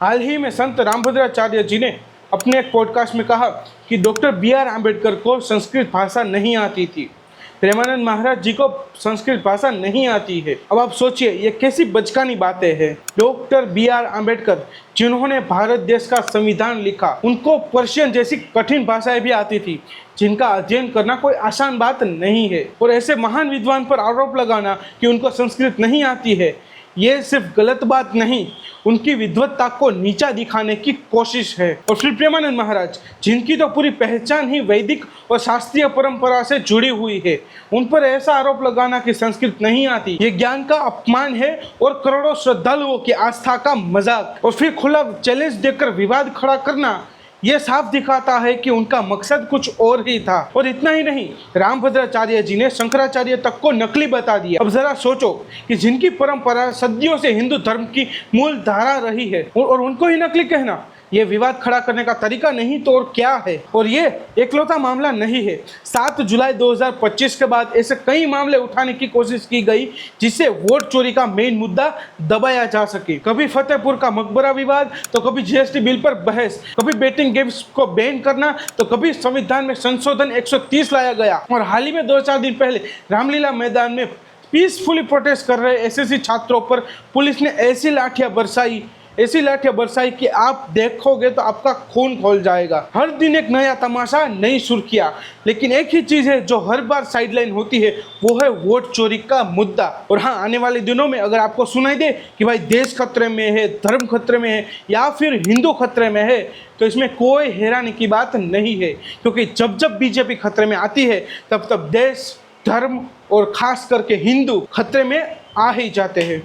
हाल ही में संत रामभद्राचार्य जी ने अपने एक पॉडकास्ट में कहा कि डॉक्टर बी.आर. आम्बेडकर को संस्कृत भाषा नहीं आती थी। प्रेमानंद महाराज जी को संस्कृत भाषा नहीं आती है। अब आप सोचिए ये कैसी बचकानी बातें हैं। Doctor B R. आम्बेडकर जिन्होंने भारत देश का संविधान लिखा, उनको पर्शियन जैसी कठिन भाषाएं भी आती थी, जिनका अध्ययन करना कोई आसान बात नहीं है। और ऐसे महान विद्वान पर आरोप लगाना कि उनको संस्कृत नहीं आती है, ये सिर्फ गलत बात नहीं, उनकी विद्वत्ता को नीचा दिखाने की कोशिश है। और फिर प्रेमानंद महाराज, जिनकी तो पूरी पहचान ही वैदिक और शास्त्रीय परंपरा से जुड़ी हुई है, उन पर ऐसा आरोप लगाना कि संस्कृत नहीं आती, ये ज्ञान का अपमान है और करोड़ों श्रद्धालुओं की आस्था का मजाक। और फिर खुला चैलेंज देकर विवाद खड़ा करना, ये साफ दिखाता है कि उनका मकसद कुछ और ही था। और इतना ही नहीं, रामभद्राचार्य जी ने शंकराचार्य तक को नकली बता दिया। अब जरा सोचो कि जिनकी परंपरा सदियों से हिंदू धर्म की मूल धारा रही है और उनको ही नकली कहना, ये विवाद खड़ा करने का तरीका नहीं तो और क्या है। और ये एकलौता मामला नहीं है। 7 जुलाई 2025 के बाद ऐसे कई मामले उठाने की कोशिश की गई जिससे वोट चोरी का मेन मुद्दा दबाया जा सके। कभी फतेहपुर का मकबरा विवाद, तो कभी जीएसटी बिल पर बहस, कभी बेटिंग गेम्स को बैन करना, तो कभी संविधान में संशोधन 130 लाया गया। और हाल ही में 2-4 दिन पहले रामलीला मैदान में पीसफुली प्रोटेस्ट कर रहे एसएससी छात्रों पर पुलिस ने ऐसी लाठियां बरसाई कि आप देखोगे तो आपका खून खौल जाएगा। हर दिन एक नया तमाशा, नई सुर्खियां, लेकिन एक ही चीज है जो हर बार साइडलाइन होती है, वो है वोट चोरी का मुद्दा। और हाँ, आने वाले दिनों में अगर आपको सुनाई दे कि भाई देश खतरे में है, धर्म खतरे में है या फिर हिंदू खतरे में है, तो इसमें कोई हैरानी की बात नहीं है, क्योंकि जब जब बीजेपी खतरे में आती है तब तब देश, धर्म और खास करके हिंदू खतरे में आ ही जाते हैं।